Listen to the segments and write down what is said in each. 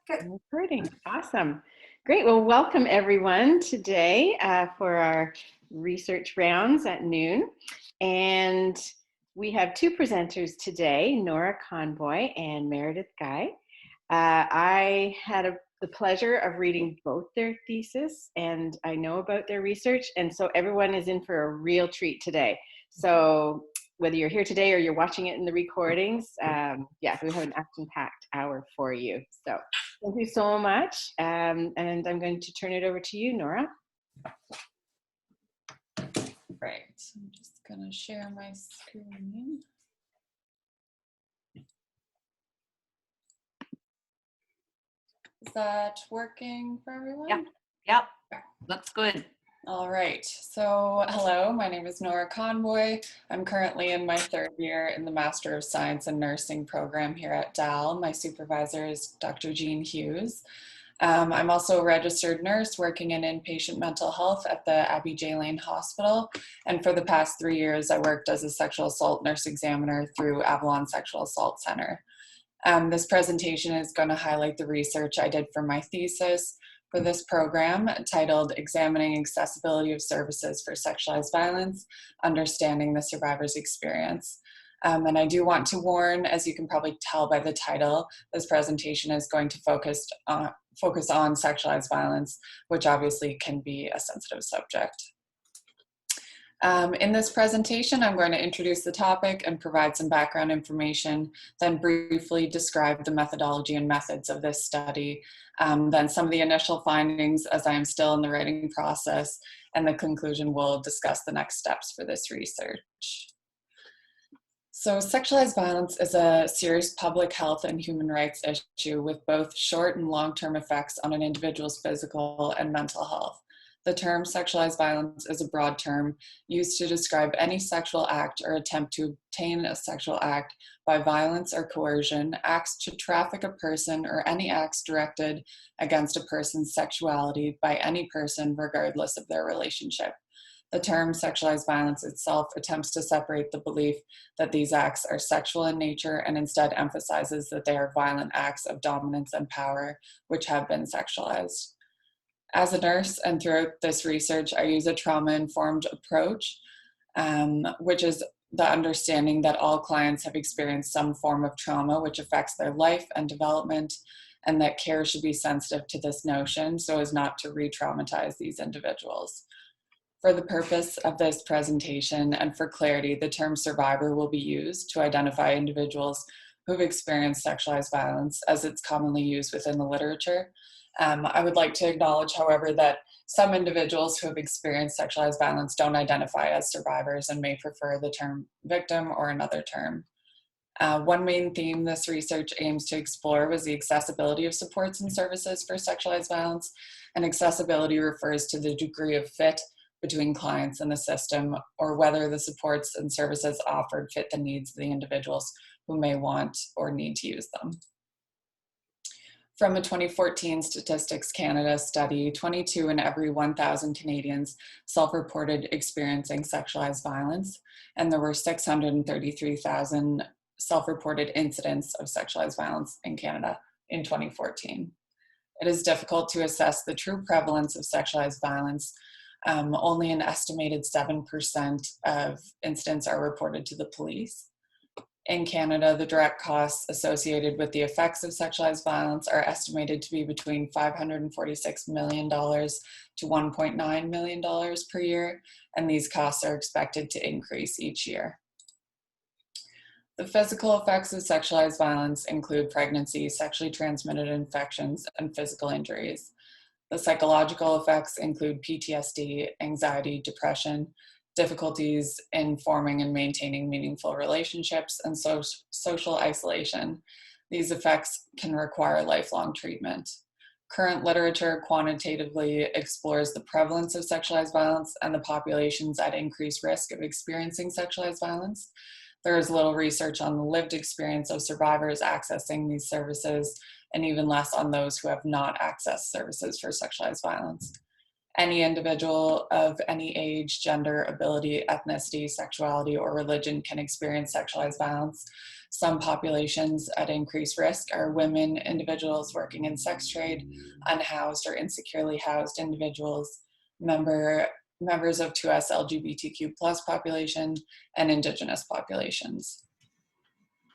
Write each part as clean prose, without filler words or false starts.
Recording. Awesome. Great. Well, welcome everyone today for our research rounds at noon. And we have two presenters today, Nora Conboy and Maeredith Guy. I had the pleasure of reading both their thesis, and I know about their research, and so everyone is in for a real treat today. So whether you're here today or you're watching it in the recordings, yeah, we have an action-packed hour for you. So thank you so much, and I'm going to turn it over to you, Nora. Right, I'm just gonna share my screen. Is that working for everyone? Yep, looks good. All right, so hello, my name is Nora Conboy. I'm currently in my third year in the Master of Science in Nursing program here at DAL. My supervisor is Dr. Jean Hughes. I'm also a registered nurse working in inpatient mental health at the Abbey J. Lane Hospital. And for the past 3 years, I worked as a sexual assault nurse examiner through Avalon Sexual Assault Center. This presentation is going to highlight the research I did for my thesis for this program titled Examining Accessibility of Services for Sexualized Violence, Understanding the Survivor's Experience. And I do want to warn, as you can probably tell by the title, this presentation is going to focus on sexualized violence, which obviously can be a sensitive subject. In this presentation, I'm going to introduce the topic and provide some background information, then briefly describe the methodology and methods of this study, then some of the initial findings as I am still in the writing process, and the conclusion will discuss the next steps for this research. So sexualized violence is a serious public health and human rights issue with both short and long-term effects on an individual's physical and mental health. The term sexualized violence is a broad term used to describe any sexual act or attempt to obtain a sexual act by violence or coercion, acts to traffic a person, or any acts directed against a person's sexuality by any person regardless of their relationship. The term sexualized violence itself attempts to separate the belief that these acts are sexual in nature and instead emphasizes that they are violent acts of dominance and power which have been sexualized. As a nurse and throughout this research, I use a trauma-informed approach, which is the understanding that all clients have experienced some form of trauma which affects their life and development, and that care should be sensitive to this notion so as not to re-traumatize these individuals. For the purpose of this presentation and for clarity, the term survivor will be used to identify individuals who've experienced sexualized violence as it's commonly used within the literature. I would like to acknowledge, however, that some individuals who have experienced sexualized violence don't identify as survivors and may prefer the term victim or another term. One main theme this research aims to explore was the accessibility of supports and services for sexualized violence, and accessibility refers to the degree of fit between clients and the system, or whether the supports and services offered fit the needs of the individuals who may want or need to use them. From a 2014 Statistics Canada study, 22 in every 1,000 Canadians self-reported experiencing sexualized violence, and there were 633,000 self-reported incidents of sexualized violence in Canada in 2014. It is difficult to assess the true prevalence of sexualized violence. Only an estimated 7% of incidents are reported to the police. In Canada, the direct costs associated with the effects of sexualized violence are estimated to be between $546 million to $1.9 million per year, and these costs are expected to increase each year. The physical effects of sexualized violence include pregnancy, sexually transmitted infections, and physical injuries. The psychological effects include PTSD, anxiety, depression, difficulties in forming and maintaining meaningful relationships, and social isolation. These effects can require lifelong treatment. Current literature quantitatively explores the prevalence of sexualized violence and the populations at increased risk of experiencing sexualized violence. There is little research on the lived experience of survivors accessing these services, and even less on those who have not accessed services for sexualized violence. Any individual of any age, gender, ability, ethnicity, sexuality, or religion can experience sexualized violence. Some populations at increased risk are women, individuals working in sex trade, unhoused or insecurely housed individuals, members of 2S LGBTQ+ population, and Indigenous populations.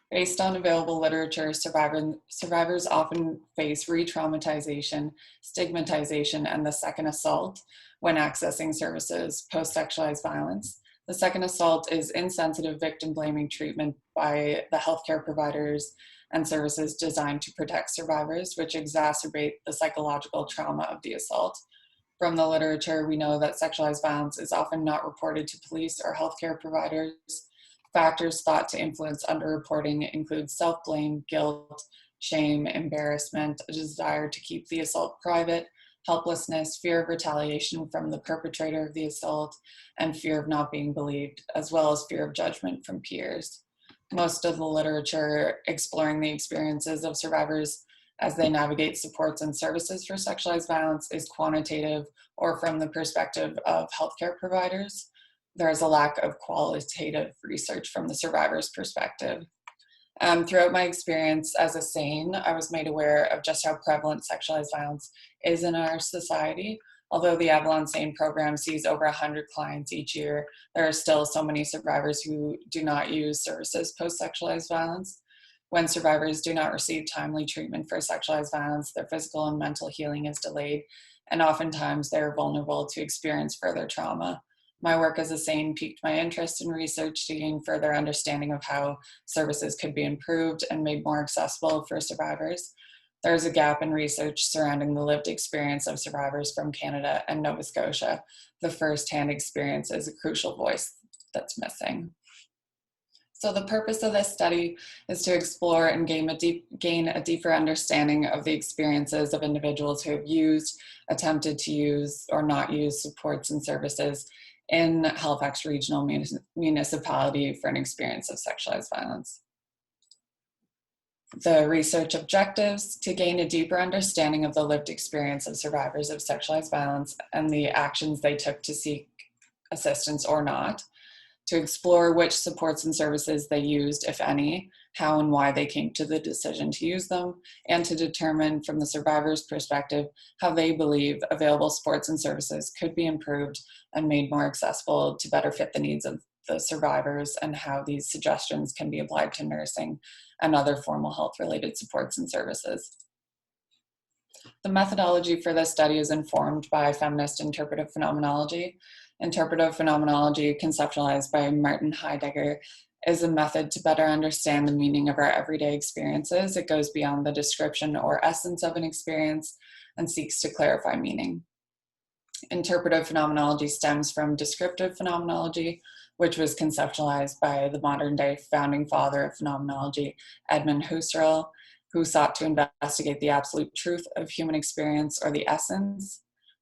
Based on available literature, survivors often face re-traumatization, stigmatization, and the second assault when accessing services post-sexualized violence. The second assault is insensitive victim-blaming treatment by the healthcare providers and services designed to protect survivors, which exacerbate the psychological trauma of the assault. From the literature, we know that sexualized violence is often not reported to police or healthcare providers. Factors thought to influence underreporting include self-blame, guilt, shame, embarrassment, a desire to keep the assault private, helplessness, fear of retaliation from the perpetrator of the assault, and fear of not being believed, as well as fear of judgment from peers. Most of the literature exploring the experiences of survivors as they navigate supports and services for sexualized violence is quantitative or from the perspective of healthcare providers. There is a lack of qualitative research from the survivor's perspective. Throughout my experience as a SANE, I was made aware of just how prevalent sexualized violence is in our society. Although the Avalon SANE program sees over 100 clients each year, there are still so many survivors who do not use services post-sexualized violence. When survivors do not receive timely treatment for sexualized violence, their physical and mental healing is delayed, and oftentimes they're vulnerable to experience further trauma. My work as a SANE piqued my interest in research to gain further understanding of how services could be improved and made more accessible for survivors. There is a gap in research surrounding the lived experience of survivors from Canada and Nova Scotia. The first-hand experience is a crucial voice that's missing. So the purpose of this study is to explore and gain a deeper understanding of the experiences of individuals who have used, attempted to use, or not use supports and services in Halifax Regional Municipality for an experience of sexualized violence. The research objectives: to gain a deeper understanding of the lived experience of survivors of sexualized violence and the actions they took to seek assistance or not. To explore which supports and services they used, if any, how and why they came to the decision to use them, and to determine from the survivor's perspective how they believe available supports and services could be improved and made more accessible to better fit the needs of the survivors, and how these suggestions can be applied to nursing and other formal health-related supports and services. The methodology for this study is informed by feminist interpretive phenomenology. Interpretive phenomenology, conceptualized by Martin Heidegger, is a method to better understand the meaning of our everyday experiences. It goes beyond the description or essence of an experience and seeks to clarify meaning. Interpretive phenomenology stems from descriptive phenomenology, which was conceptualized by the modern-day founding father of phenomenology, Edmund Husserl, who sought to investigate the absolute truth of human experience, or the essence.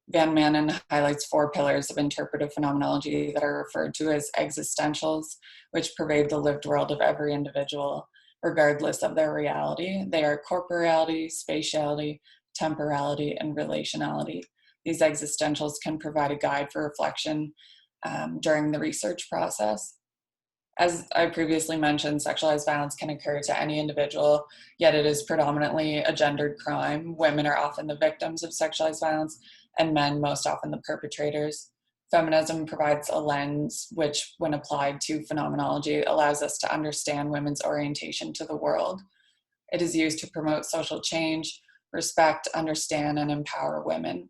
Van Manen highlights 4 pillars of interpretive phenomenology that are referred to as existentials, which pervade the lived world of every individual, regardless of their reality. They are corporeality, spatiality, temporality, and relationality. These existentials can provide a guide for reflection during the research process. As I previously mentioned, sexualized violence can occur to any individual, yet it is predominantly a gendered crime. Women are often the victims of sexualized violence, and men most often the perpetrators. Feminism provides a lens which, when applied to phenomenology, allows us to understand women's orientation to the world. It is used to promote social change, respect, understand, and empower women.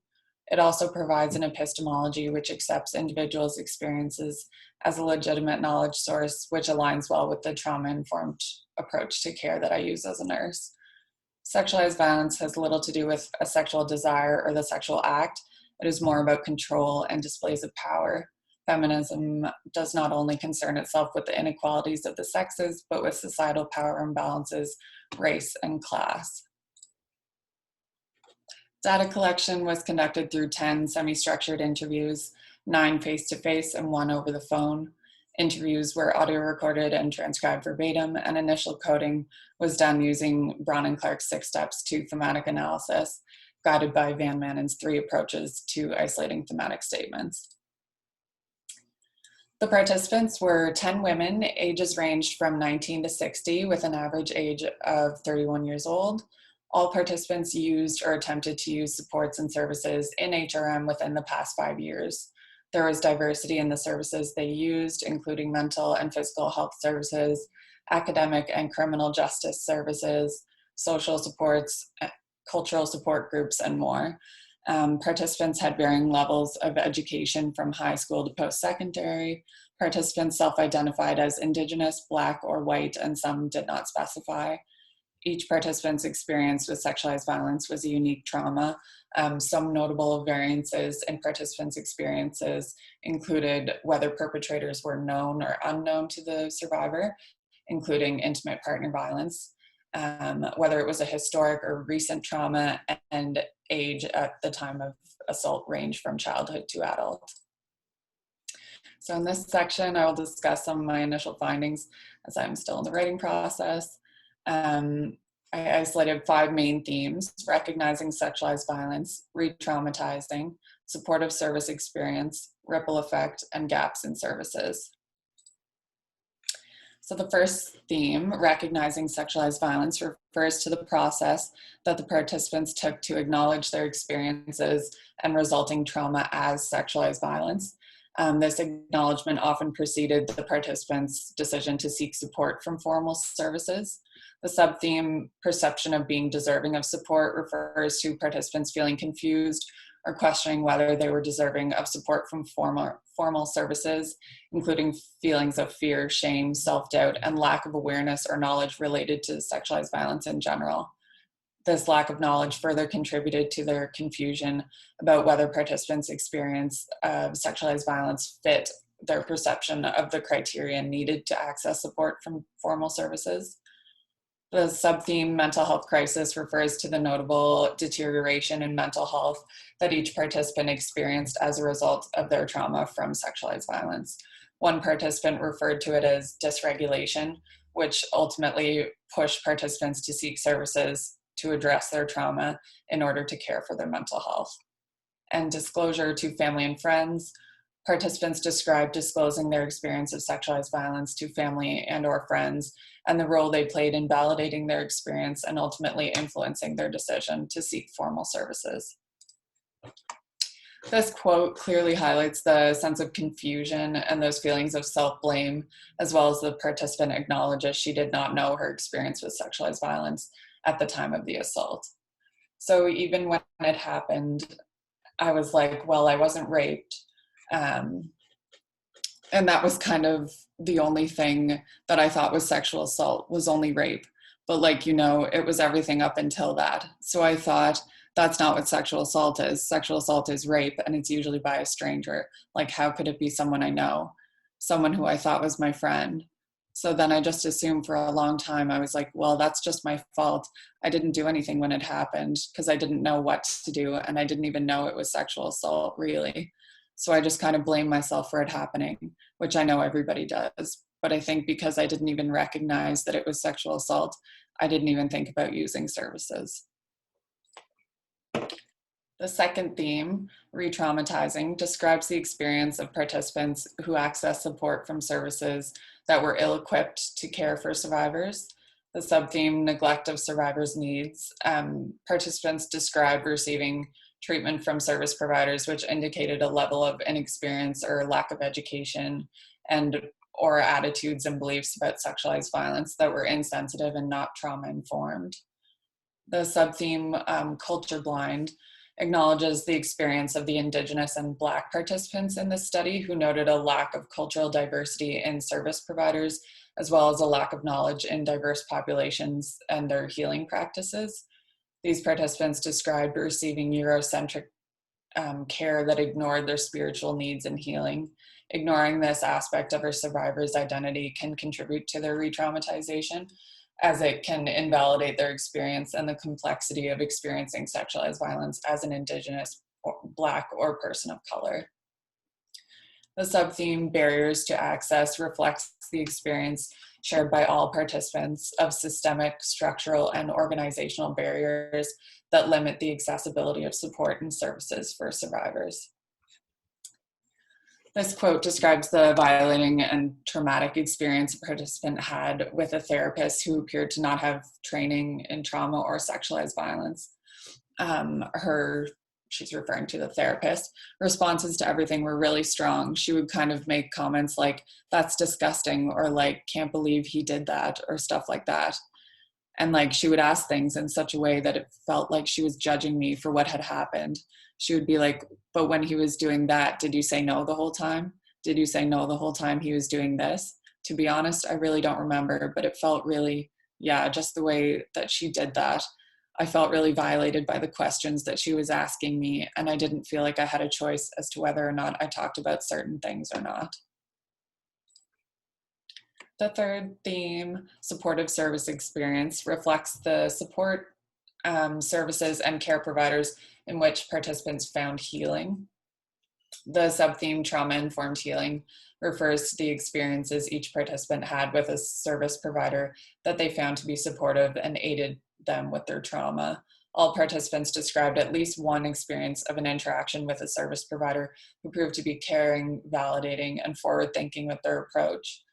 It also provides an epistemology which accepts individuals' experiences as a legitimate knowledge source, which aligns well with the trauma-informed approach to care that I use as a nurse. Sexualized violence has little to do with a sexual desire or the sexual act. It is more about control and displays of power. Feminism does not only concern itself with the inequalities of the sexes, but with societal power imbalances, race, and class. Data collection was conducted through 10 semi-structured interviews, 9 face-to-face and 1 over the phone. Interviews were audio recorded and transcribed verbatim, and initial coding was done using Braun and Clark's 6 steps to thematic analysis. guided by Van Manen's 3 approaches to isolating thematic statements. The participants were 10 women, ages ranged from 19 to 60, with an average age of 31 years old. All participants used or attempted to use supports and services in HRM within the past 5 years. There was diversity in the services they used, including mental and physical health services, academic and criminal justice services, social supports, cultural support groups, and more. Participants had varying levels of education from high school to post-secondary. Participants self-identified as Indigenous, Black, or white, and some did not specify. Each participant's experience with sexualized violence was a unique trauma. Some notable variances in participants' experiences included whether perpetrators were known or unknown to the survivor, including intimate partner violence, whether it was a historic or recent trauma, and age at the time of assault ranged from childhood to adult. So in this section, I will discuss some of my initial findings as I'm still in the writing process. I isolated 5 main themes: recognizing sexualized violence, re-traumatizing, supportive service experience, ripple effect, and gaps in services. So the first theme, recognizing sexualized violence, refers to the process that the participants took to acknowledge their experiences and resulting trauma as sexualized violence. This acknowledgement often preceded the participants' decision to seek support from formal services. The sub-theme, perception of being deserving of support, refers to participants feeling confused or questioning whether they were deserving of support from formal services, including feelings of fear, shame, self-doubt, and lack of awareness or knowledge related to sexualized violence in general. This lack of knowledge further contributed to their confusion about whether participants' experience of sexualized violence fit their perception of the criteria needed to access support from formal services. The sub-theme, mental health crisis, refers to the notable deterioration in mental health that each participant experienced as a result of their trauma from sexualized violence. One participant referred to it as dysregulation, which ultimately pushed participants to seek services to address their trauma in order to care for their mental health. And disclosure to family and friends. Participants described disclosing their experience of sexualized violence to family and or friends, and the role they played in validating their experience and ultimately influencing their decision to seek formal services. This quote clearly highlights the sense of confusion and those feelings of self-blame, as well as the participant acknowledges she did not know her experience with sexualized violence at the time of the assault. So even when it happened, I was like, well, I wasn't raped. And that was kind of the only thing that I thought was sexual assault, was only rape. But like, it was everything up until that. So I thought, that's not what sexual assault is. Sexual assault is rape, and it's usually by a stranger. Like, how could it be someone I know? Someone who I thought was my friend. So then I just assumed for a long time, I was like, well, that's just my fault. I didn't do anything when it happened because I didn't know what to do, and I didn't even know it was sexual assault, really. So I just kind of blame myself for it happening, which I know everybody does. But I think because I didn't even recognize that it was sexual assault, I didn't even think about using services. The second theme, re-traumatizing, describes the experience of participants who access support from services that were ill-equipped to care for survivors. The sub-theme, neglect of survivors' needs. Participants described receiving treatment from service providers, which indicated a level of inexperience or lack of education or attitudes and beliefs about sexualized violence that were insensitive and not trauma-informed. The sub-theme, culture blind, acknowledges the experience of the Indigenous and Black participants in this study, who noted a lack of cultural diversity in service providers, as well as a lack of knowledge in diverse populations and their healing practices. These participants described receiving Eurocentric care that ignored their spiritual needs and healing. Ignoring this aspect of a survivor's identity can contribute to their re-traumatization, as it can invalidate their experience and the complexity of experiencing sexualized violence as an Indigenous, or Black, or person of color. The subtheme barriers to access reflects the experience shared by all participants of systemic, structural, and organizational barriers that limit the accessibility of support and services for survivors. This quote describes the violating and traumatic experience a participant had with a therapist who appeared to not have training in trauma or sexualized violence. She's referring to the therapist, responses to everything were really strong. She would kind of make comments like, "That's disgusting," or like, "Can't believe he did that," or stuff like that. And like, she would ask things in such a way that it felt like she was judging me for what had happened. She would be like, "But when he was doing that, did you say no the whole time? Did you say no the whole time he was doing this?" To be honest, I really don't remember, but it felt really, just the way that she did that. I felt really violated by the questions that she was asking me, and I didn't feel like I had a choice as to whether or not I talked about certain things or not. The third theme, supportive service experience, reflects the support services and care providers in which participants found healing. The subtheme, trauma-informed healing, refers to the experiences each participant had with a service provider that they found to be supportive and aided them with their trauma. All participants described at least one experience of an interaction with a service provider who proved to be caring, validating, and forward-thinking with their approach.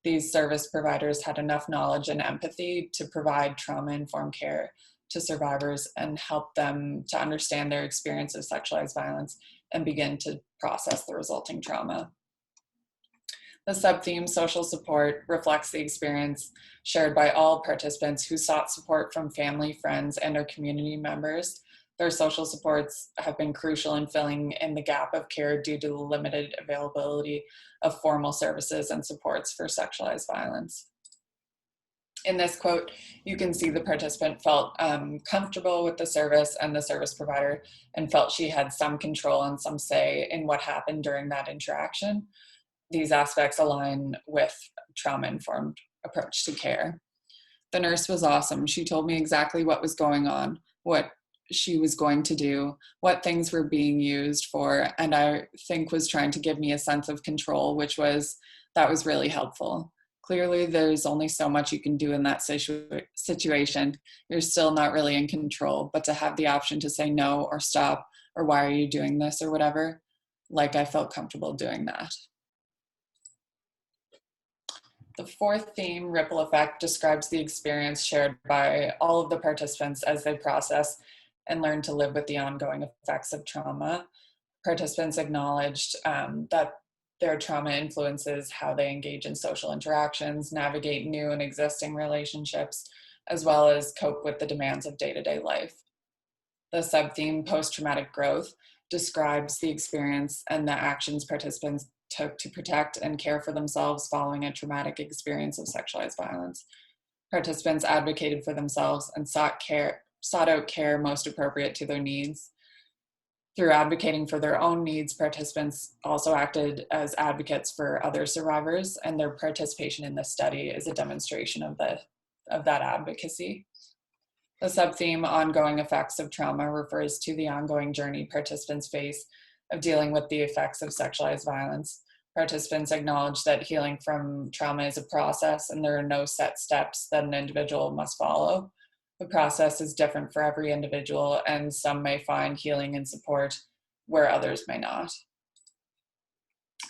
These service providers had enough knowledge and empathy to provide trauma-informed care to survivors and help them to understand their experience of sexualized violence and begin to process the resulting trauma. The subtheme, social support, reflects the experience shared by all participants who sought support from family, friends, and their community members. Their social supports have been crucial in filling in the gap of care due to the limited availability of formal services and supports for sexualized violence. In this quote, you can see the participant felt comfortable with the service and the service provider and felt she had some control and some say in what happened during that interaction. These aspects align with trauma-informed approach to care. The nurse was awesome. She told me exactly what was going on, what she was going to do, what things were being used for, and I think was trying to give me a sense of control, that was really helpful. Clearly, there's only so much you can do in that situation. You're still not really in control, but to have the option to say no or stop or why are you doing this or whatever, like I felt comfortable doing that. The fourth theme, ripple effect, describes the experience shared by all of the participants as they process and learn to live with the ongoing effects of trauma. Participants acknowledged that their trauma influences how they engage in social interactions, navigate new and existing relationships, as well as cope with the demands of day-to-day life. The subtheme, post-traumatic growth, describes the experience and the actions participants took to protect and care for themselves following a traumatic experience of sexualized violence. Participants advocated for themselves and sought out care most appropriate to their needs. Through advocating for their own needs, participants also acted as advocates for other survivors, and their participation in this study is a demonstration of that advocacy. The subtheme, ongoing effects of trauma, refers to the ongoing journey participants face of dealing with the effects of sexualized violence. Participants acknowledge that healing from trauma is a process and there are no set steps that an individual must follow. The process is different for every individual, and some may find healing and support where others may not.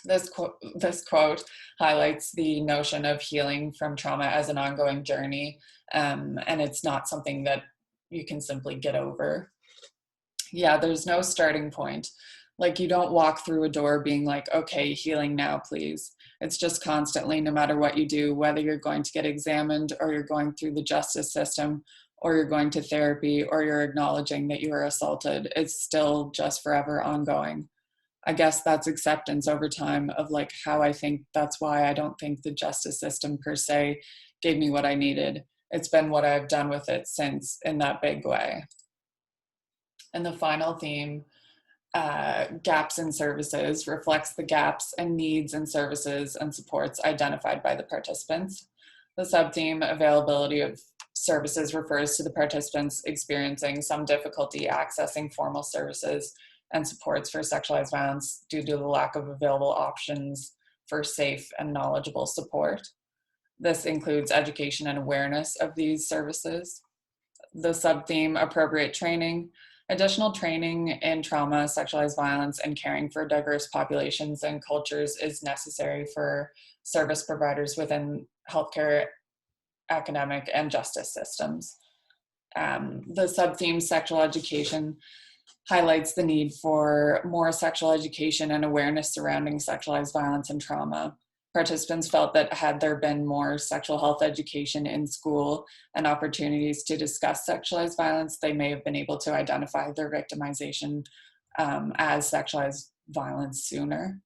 This quote highlights the notion of healing from trauma as an ongoing journey, and it's not something that you can simply get over. Yeah, there's no starting point. Like, you don't walk through a door being like, okay, healing now, please. It's just constantly, no matter what you do, whether you're going to get examined or you're going through the justice system or you're going to therapy or you're acknowledging that you were assaulted, it's still just forever ongoing. I guess that's acceptance over time of like how I think. That's why I don't think the justice system per se gave me what I needed. It's been what I've done with it since in that big way. And the final theme, gaps in services, reflects the gaps and needs in services and supports identified by the participants. The subtheme, availability of services, refers to the participants experiencing some difficulty accessing formal services and supports for sexualized violence due to the lack of available options for safe and knowledgeable support. This includes education and awareness of these services. The subtheme, appropriate training. Additional training in trauma, sexualized violence, and caring for diverse populations and cultures is necessary for service providers within healthcare, academic, and justice systems. The subtheme, sexual education, highlights the need for more sexual education and awareness surrounding sexualized violence and trauma. Participants felt that had there been more sexual health education in school and opportunities to discuss sexualized violence, they may have been able to identify their victimization as sexualized violence sooner.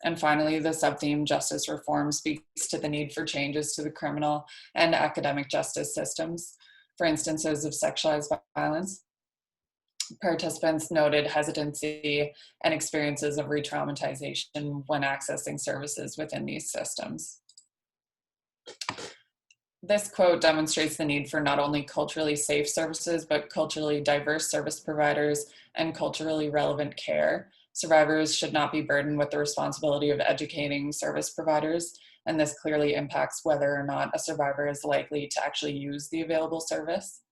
And finally, the subtheme, justice reform, speaks to the need for changes to the criminal and academic justice systems for instances of sexualized violence. Participants noted hesitancy and experiences of re-traumatization when accessing services within these systems. This quote demonstrates the need for not only culturally safe services, but culturally diverse service providers and culturally relevant care. Survivors should not be burdened with the responsibility of educating service providers, and this clearly impacts whether or not a survivor is likely to actually use the available service.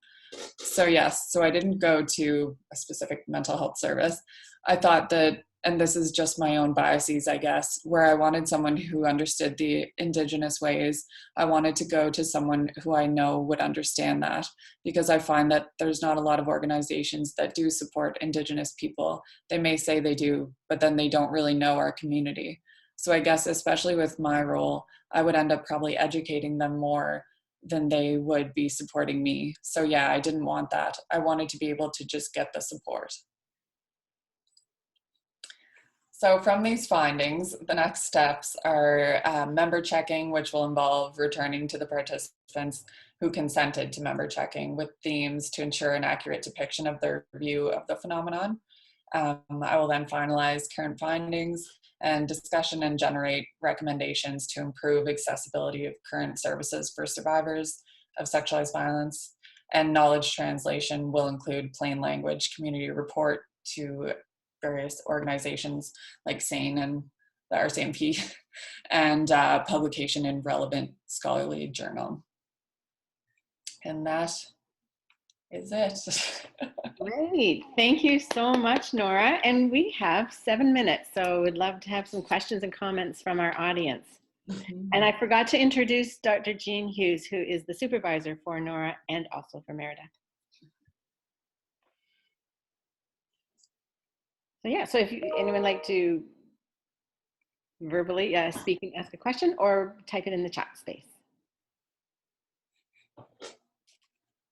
So yes, so I didn't go to a specific mental health service. I thought that, and this is just my own biases, I guess, where I wanted someone who understood the Indigenous ways. I wanted to go to someone who I know would understand that, because I find that there's not a lot of organizations that do support Indigenous people. They may say they do, but then they don't really know our community. So I guess, especially with my role, I would end up probably educating them more than they would be supporting me. So yeah, I didn't want that. I wanted to be able to just get the support. So from these findings, the next steps are member checking, which will involve returning to the participants who consented to member checking with themes to ensure an accurate depiction of their view of the phenomenon. I will then finalize current findings and discussion and generate recommendations to improve accessibility of current services for survivors of sexualized violence. And knowledge translation will include plain language community report to various organizations like SANE and the RCMP, and publication in relevant scholarly journal. And that is it. Great. Thank you so much, Nora. And we have 7 minutes, so we'd love to have some questions and comments from our audience. And I forgot to introduce Dr. Jean Hughes, who is the supervisor for Nora and also for Maeredith. So yeah, so if anyone like to verbally speak and ask a question, or type it in the chat space.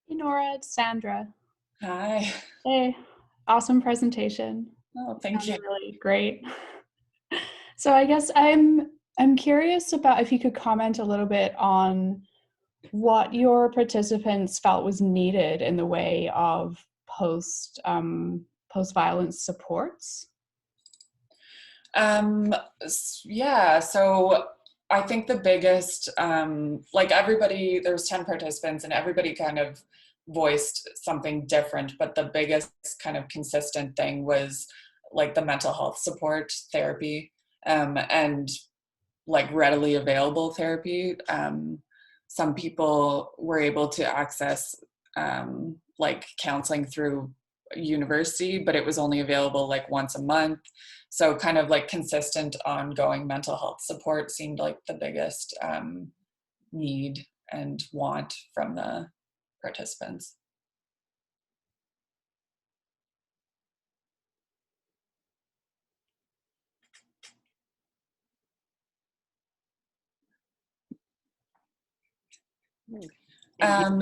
Hey Nora, it's Sandra. Hi. Hey, awesome presentation. Oh, thank you. Really great. So I guess I'm curious about if you could comment a little bit on what your participants felt was needed in the way of post-violence supports. Yeah, so I think the biggest, like everybody, there was 10 participants and everybody kind of voiced something different, but the biggest kind of consistent thing was like the mental health support therapy, and like readily available therapy. Some people were able to access like counseling through university, but it was only available like once a month. So kind of like consistent ongoing mental health support seemed like the biggest need and want from the participants.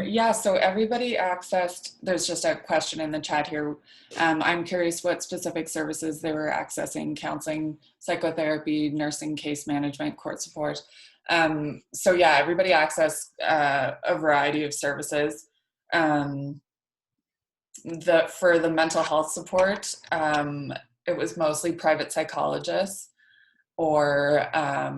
Yeah, so everybody accessed, there's just a question in the chat here. I'm curious what specific services they were accessing: counseling, psychotherapy, nursing, case management, court support. So yeah, everybody accessed a variety of services. For the mental health support, it was mostly private psychologists or a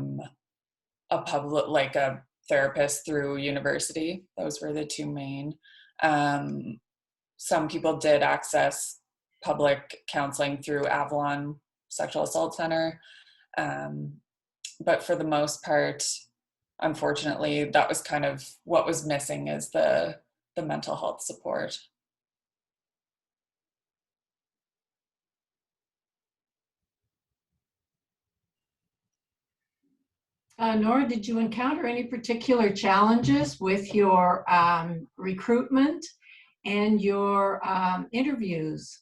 public, like a therapist through university. Those were the two main. Some people did access public counseling through Avalon Sexual Assault Center. But for the most part, unfortunately, that was kind of what was missing, is the mental health support. Nora, did you encounter any particular challenges with your recruitment and your interviews?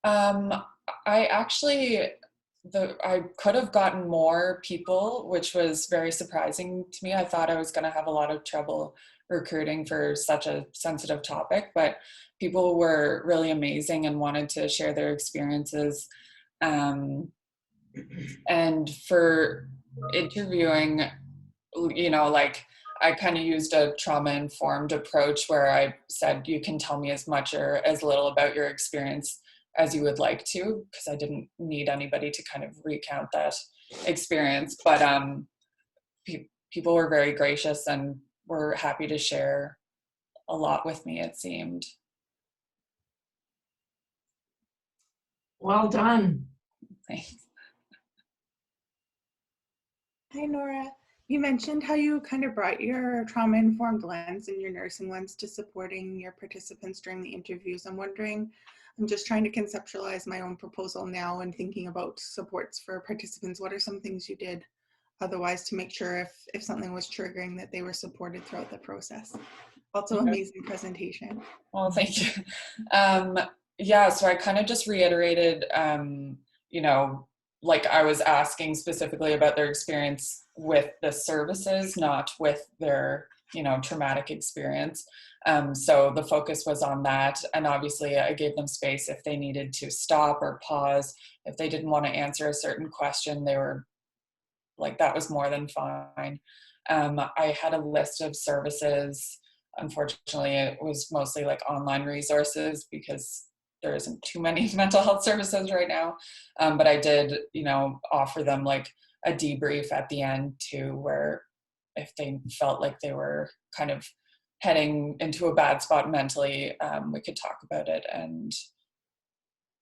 I actually, I could have gotten more people, which was very surprising to me. I thought I was going to have a lot of trouble recruiting for such a sensitive topic, but people were really amazing and wanted to share their experiences. And for interviewing, like, I kind of used a trauma-informed approach where I said, you can tell me as much or as little about your experience as you would like to, because I didn't need anybody to kind of recount that experience. But people were very gracious and were happy to share a lot with me, it seemed. Well done. Thanks. Hi, Nora. You mentioned how you kind of brought your trauma-informed lens and your nursing lens to supporting your participants during the interviews. I'm just trying to conceptualize my own proposal now and thinking about supports for participants. What are some things you did otherwise to make sure if something was triggering that they were supported throughout the process? Also, amazing presentation. Well, thank you. Yeah, so I kind of just reiterated, like I was asking specifically about their experience with the services, not with their, traumatic experience. So the focus was on that. And obviously I gave them space if they needed to stop or pause. If they didn't want to answer a certain question, they were like, that was more than fine. I had a list of services. Unfortunately, it was mostly like online resources because there isn't too many mental health services right now. But I did, offer them like a debrief at the end too, where if they felt like they were kind of heading into a bad spot mentally, we could talk about it. And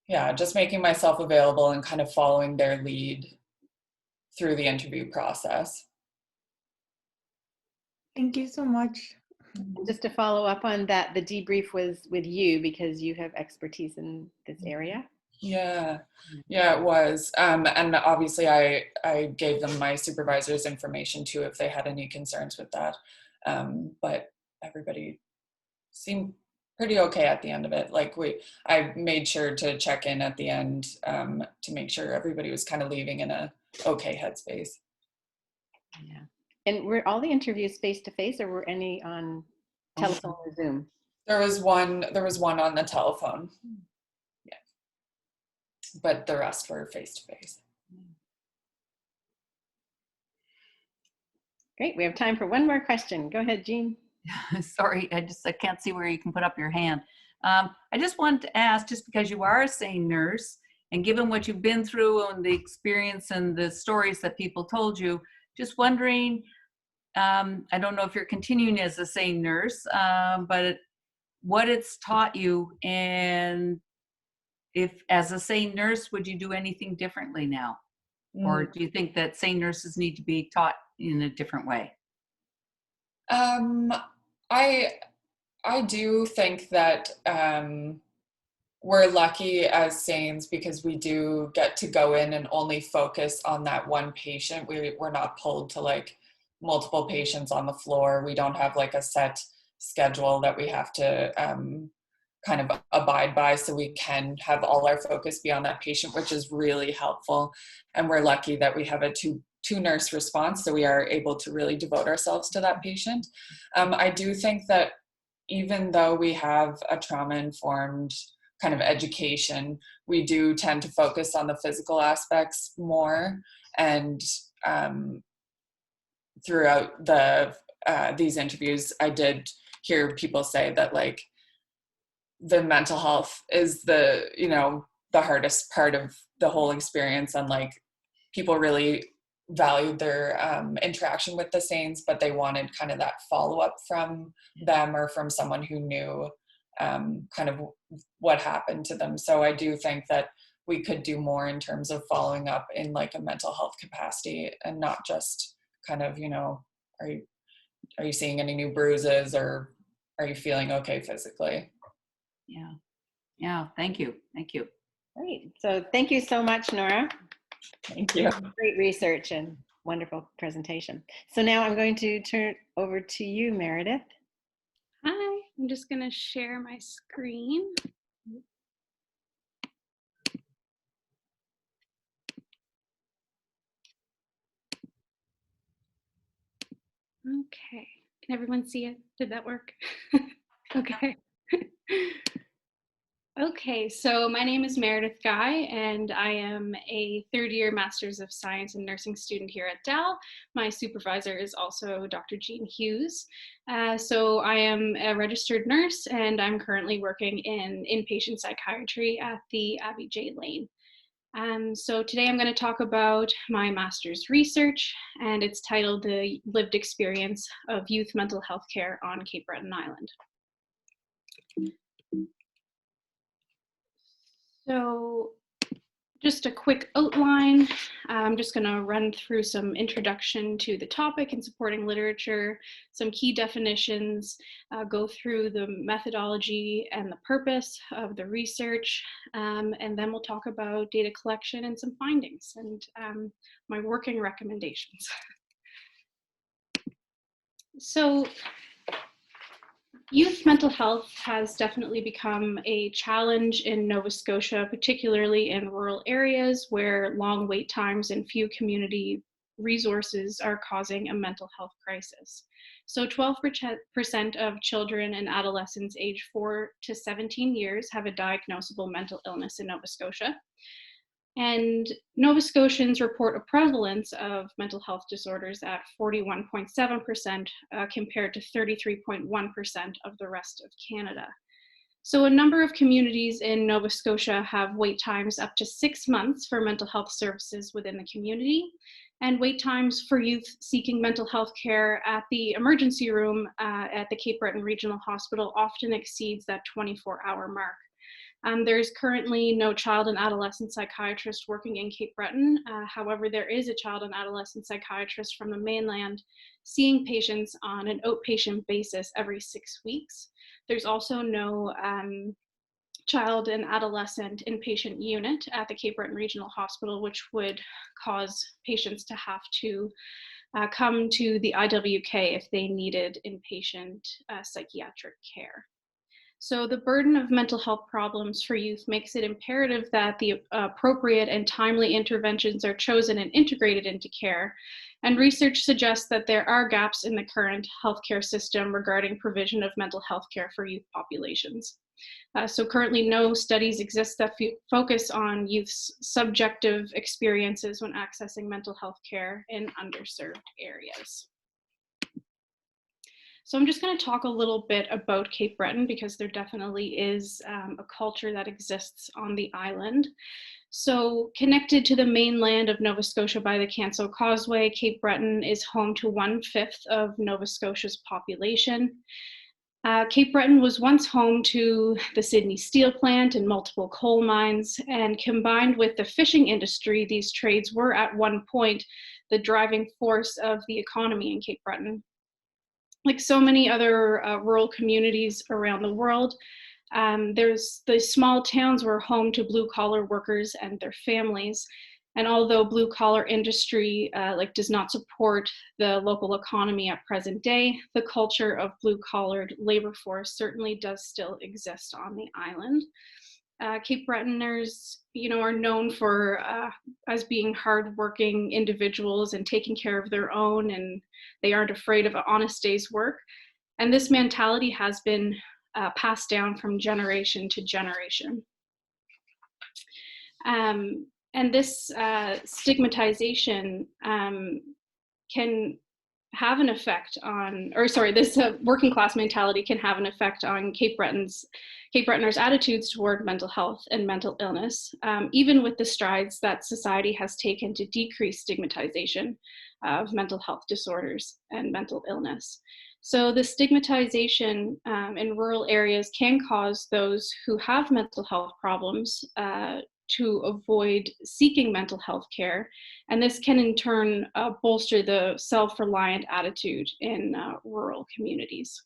yeah, just making myself available and kind of following their lead through the interview process. Thank you so much. And just to follow up on that, the debrief was with you because you have expertise in this area. Yeah, it was. And obviously I gave them my supervisor's information too, if they had any concerns with that. But everybody seemed pretty okay at the end of it. Like I made sure to check in at the end to make sure everybody was kind of leaving in a okay headspace. Yeah. And were all the interviews face-to-face or were any on telephone or Zoom? There was one on the telephone. Yeah. But the rest were face-to-face. Great. We have time for one more question. Go ahead, Jean. Sorry, I can't see where you can put up your hand. I just wanted to ask, just because you are a SANE nurse, and given what you've been through and the experience and the stories that people told you, just wondering, I don't know if you're continuing as a SANE nurse, but what it's taught you, and if as a SANE nurse, would you do anything differently now? Or do you think that SANE nurses need to be taught in a different way? I do think that we're lucky as SANEs because we do get to go in and only focus on that one patient. We're not pulled to like multiple patients on the floor. We don't have like a set schedule that we have to kind of abide by, so we can have all our focus be on that patient, which is really helpful. And we're lucky that we have a two nurse response, so we are able to really devote ourselves to that patient. I do think that even though we have a trauma-informed kind of education, we do tend to focus on the physical aspects more. And throughout these interviews, I did hear people say that like the mental health is the hardest part of the whole experience, and like people really valued their interaction with the SANEs, but they wanted kind of that follow-up from them or from someone who knew kind of what happened to them. So I do think that we could do more in terms of following up in like a mental health capacity, and not just kind of, you know, are you seeing any new bruises, or are you feeling okay physically? Yeah. Yeah. Thank you. Thank you. Great. So thank you so much, Nora. Thank you. Great research and wonderful presentation. So now I'm going to turn over to you, Meredith. Hi, I'm just going to share my screen. Okay, can everyone see it? Did that work? Okay. Okay, so my name is Meredith Guy, and I am a third-year Master's of Science in Nursing student here at Dal. My supervisor is also Dr. Jean Hughes. So I am a registered nurse, and I'm currently working in inpatient psychiatry at the Abbey J. Lane. So today I'm going to talk about my master's research, and it's titled The Lived Experience of Youth Mental Health Care on Cape Breton Island. So just a quick outline. I'm just going to run through some introduction to the topic and supporting literature, some key definitions, go through the methodology and the purpose of the research, and then we'll talk about data collection and some findings and my working recommendations. So youth mental health has definitely become a challenge in Nova Scotia, particularly in rural areas where long wait times and few community resources are causing a mental health crisis. So 12% of children and adolescents aged 4 to 17 years have a diagnosable mental illness in Nova Scotia. And Nova Scotians report a prevalence of mental health disorders at 41.7% compared to 33.1% of the rest of Canada. So a number of communities in Nova Scotia have wait times up to 6 months for mental health services within the community, and wait times for youth seeking mental health care at the emergency room at the Cape Breton Regional Hospital often exceeds that 24-hour mark. There's currently no child and adolescent psychiatrist working in Cape Breton. However, there is a child and adolescent psychiatrist from the mainland seeing patients on an outpatient basis every 6 weeks. There's also no child and adolescent inpatient unit at the Cape Breton Regional Hospital, which would cause patients to have to come to the IWK if they needed inpatient psychiatric care. So the burden of mental health problems for youth makes it imperative that the appropriate and timely interventions are chosen and integrated into care. And research suggests that there are gaps in the current healthcare system regarding provision of mental health care for youth populations. So currently no studies exist that focus on youth's subjective experiences when accessing mental health care in underserved areas. So I'm just going to talk a little bit about Cape Breton because there definitely is a culture that exists on the island. So connected to the mainland of Nova Scotia by the Canso Causeway, Cape Breton is home to 1/5 of Nova Scotia's population. Cape Breton was once home to the Sydney Steel Plant and multiple coal mines, and combined with the fishing industry, these trades were at one point the driving force of the economy in Cape Breton. Like so many other rural communities around the world, there's the small towns were home to blue-collar workers and their families. And although blue-collar industry does not support the local economy at present day, the culture of blue-collared labor force certainly does still exist on the island. Cape Bretoners, are known for as being hardworking individuals and taking care of their own, and they aren't afraid of an honest day's work. And this mentality has been passed down from generation to generation. And this stigmatization can have an effect on, this working class mentality can have an effect on Cape Bretoners' attitudes toward mental health and mental illness, even with the strides that society has taken to decrease stigmatization of mental health disorders and mental illness. So the stigmatization in rural areas can cause those who have mental health problems to avoid seeking mental health care. And this can in turn bolster the self-reliant attitude in rural communities.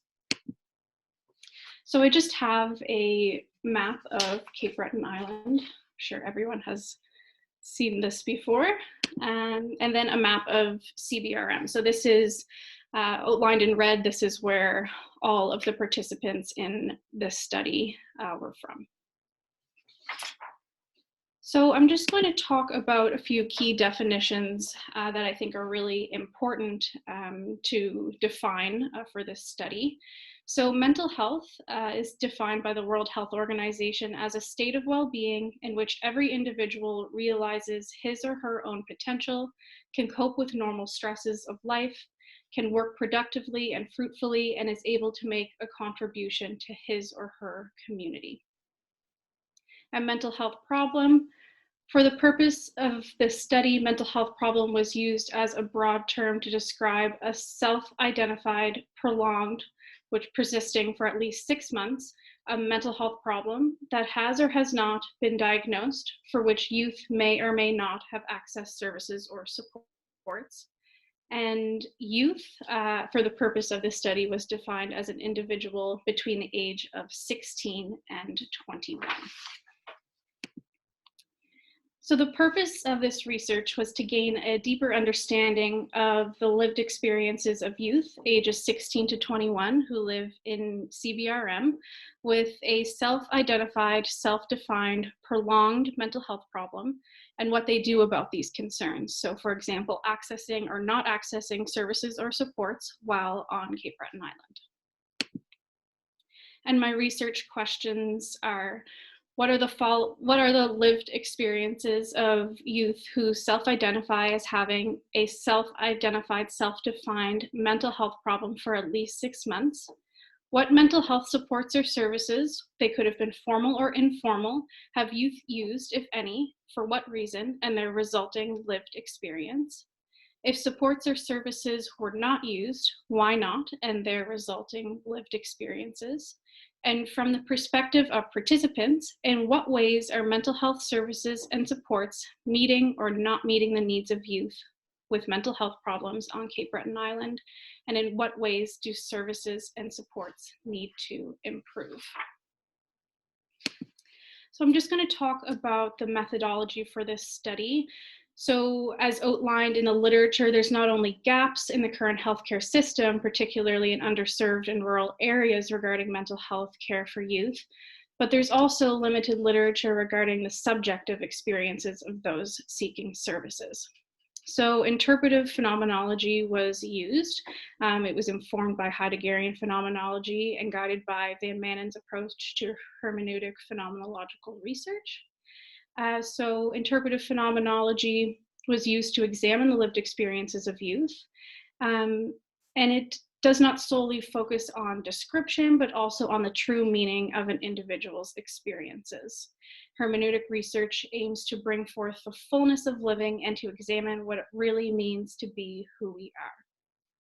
So I just have a map of Cape Breton Island. I'm sure everyone has seen this before. And then a map of CBRM. So this is outlined in red. This is where all of the participants in this study were from. So I'm just going to talk about a few key definitions that I think are really important to define for this study. So mental health is defined by the World Health Organization as a state of well-being in which every individual realizes his or her own potential, can cope with normal stresses of life, can work productively and fruitfully, and is able to make a contribution to his or her community. A mental health problem. For the purpose of this study, mental health problem was used as a broad term to describe a self-identified, prolonged, which persisting for at least 6 months, a mental health problem that has or has not been diagnosed, for which youth may or may not have access services or supports. And youth, for the purpose of this study, was defined as an individual between the age of 16 and 21. So the purpose of this research was to gain a deeper understanding of the lived experiences of youth ages 16 to 21 who live in CBRM with a self-identified, self-defined, prolonged mental health problem and what they do about these concerns. So for example, accessing or not accessing services or supports while on Cape Breton Island. And my research questions are, what are the lived experiences of youth who self-identify as having a self-identified, self-defined mental health problem for at least 6 months? What mental health supports or services, they could have been formal or informal, have youth used, if any, for what reason, and their resulting lived experience? If supports or services were not used, why not, and their resulting lived experiences? And from the perspective of participants, in what ways are mental health services and supports meeting or not meeting the needs of youth with mental health problems on Cape Breton Island? And in what ways do services and supports need to improve? So I'm just going to talk about the methodology for this study. So as outlined in the literature, there's not only gaps in the current healthcare system, particularly in underserved and rural areas regarding mental health care for youth, but there's also limited literature regarding the subjective experiences of those seeking services. So interpretive phenomenology was used. It was informed by Heideggerian phenomenology and guided by Van Manen's approach to hermeneutic phenomenological research. So interpretive phenomenology was used to examine the lived experiences of youth. And it does not solely focus on description, but also on the true meaning of an individual's experiences. Hermeneutic research aims to bring forth the fullness of living and to examine what it really means to be who we are.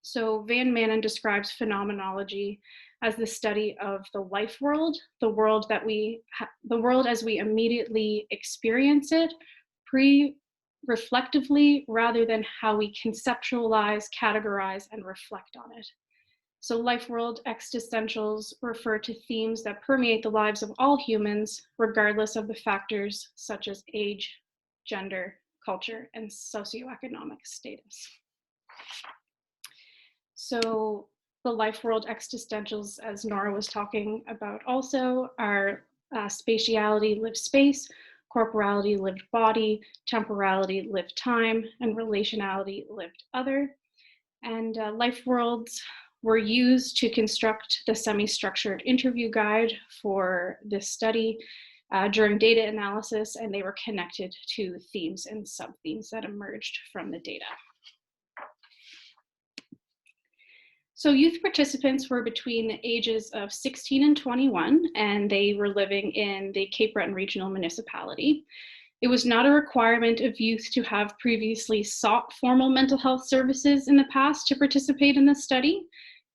So Van Manen describes phenomenology as the study of the life world, the world as we immediately experience it, reflectively, rather than how we conceptualize, categorize, and reflect on it. So life world existentials refer to themes that permeate the lives of all humans, regardless of the factors such as age, gender, culture, and socioeconomic status. So the life world existentials, as Nora was talking about also, are spatiality, lived space, corporality, lived body, temporality, lived time, and relationality, lived other. And life worlds were used to construct the semi-structured interview guide for this study during data analysis, and they were connected to themes and sub-themes that emerged from the data. So youth participants were between the ages of 16 and 21, and they were living in the Cape Breton Regional Municipality. It was not a requirement of youth to have previously sought formal mental health services in the past to participate in the study.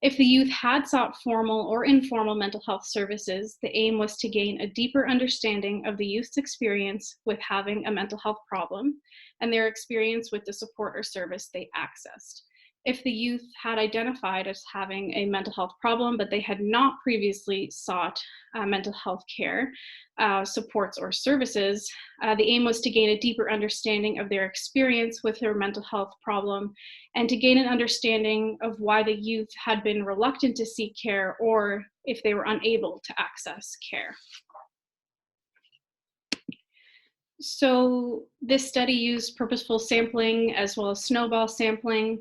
If the youth had sought formal or informal mental health services, the aim was to gain a deeper understanding of the youth's experience with having a mental health problem and their experience with the support or service they accessed. If the youth had identified as having a mental health problem, but they had not previously sought mental health care, supports, or services, the aim was to gain a deeper understanding of their experience with their mental health problem and to gain an understanding of why the youth had been reluctant to seek care or if they were unable to access care. So this study used purposeful sampling as well as snowball sampling.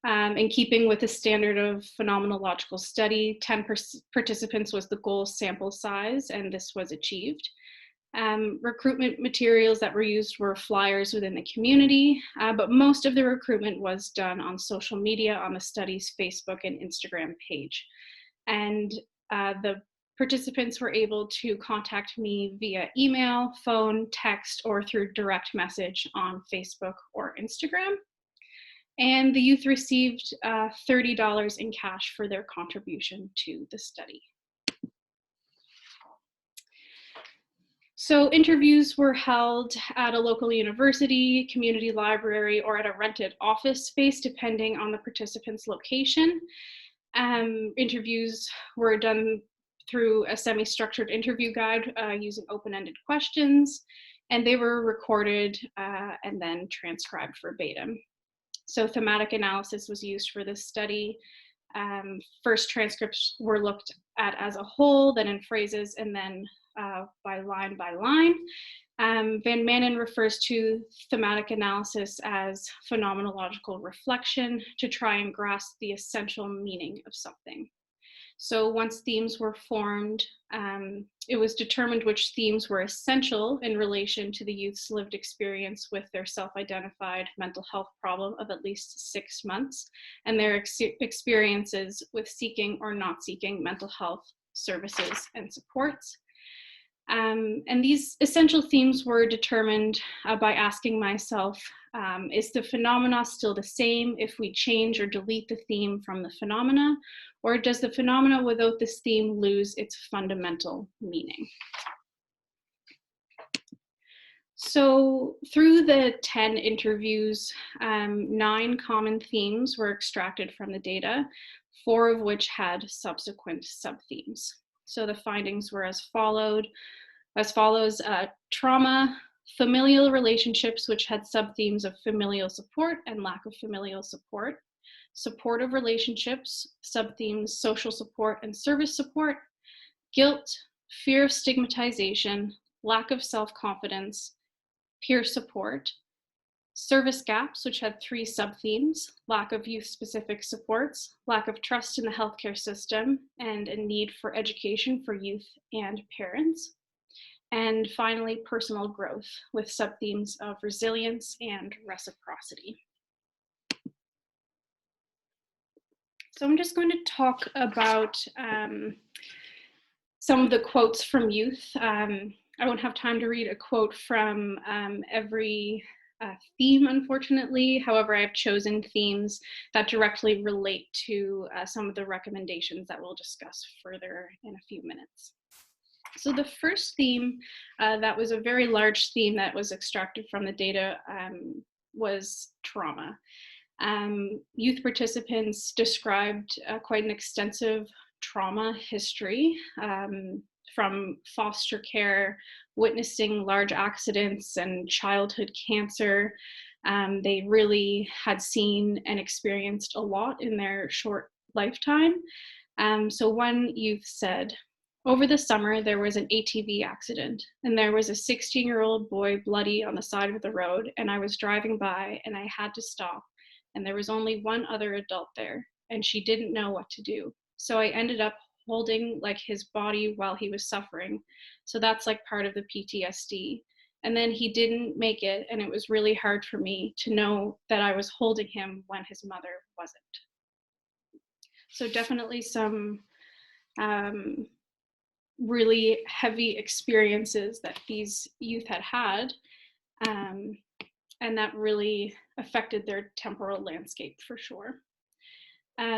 In keeping with the standard of phenomenological study, 10 participants was the goal sample size, and this was achieved. Recruitment materials that were used were flyers within the community, but most of the recruitment was done on social media on the study's Facebook and Instagram page. And the participants were able to contact me via email, phone, text, or through direct message on Facebook or Instagram. And the youth received $30 in cash for their contribution to the study. So interviews were held at a local university, community library, or at a rented office space, depending on the participant's location. Interviews were done through a semi-structured interview guide using open-ended questions, and they were recorded and then transcribed verbatim. So thematic analysis was used for this study. First, transcripts were looked at as a whole, then in phrases, and then by line by line. Van Manen refers to thematic analysis as phenomenological reflection to try and grasp the essential meaning of something. So once themes were formed, it was determined which themes were essential in relation to the youth's lived experience with their self-identified mental health problem of at least 6 months and their experiences with seeking or not seeking mental health services and supports. And these essential themes were determined by asking myself, is the phenomena still the same if we change or delete the theme from the phenomena, or does the phenomena without this theme lose its fundamental meaning? So through the 10 interviews, 9 common themes were extracted from the data, 4 of which had subsequent sub-themes. So the findings were as follows, trauma, familial relationships, which had sub-themes of familial support and lack of familial support, supportive relationships, sub-themes social support and service support, guilt, fear of stigmatization, lack of self-confidence, peer support, service gaps, which had 3 sub-themes, lack of youth-specific supports, lack of trust in the healthcare system, and a need for education for youth and parents. And finally, personal growth with sub-themes of resilience and reciprocity. So I'm just going to talk about some of the quotes from youth. I won't have time to read a quote from every theme, unfortunately. However, I have chosen themes that directly relate to some of the recommendations that we'll discuss further in a few minutes. So the first theme that was a very large theme that was extracted from the data was trauma. Youth participants described quite an extensive trauma history from foster care, witnessing large accidents and childhood cancer. They really had seen and experienced a lot in their short lifetime. So one youth said, "Over the summer, there was an ATV accident, and there was a 16-year-old boy bloody on the side of the road, and I was driving by, and I had to stop, and there was only one other adult there, and she didn't know what to do. So I ended up holding like his body while he was suffering. So that's like part of the PTSD. And then he didn't make it, and it was really hard for me to know that I was holding him when his mother wasn't." So definitely some really heavy experiences that these youth had, and that really affected their temporal landscape for sure.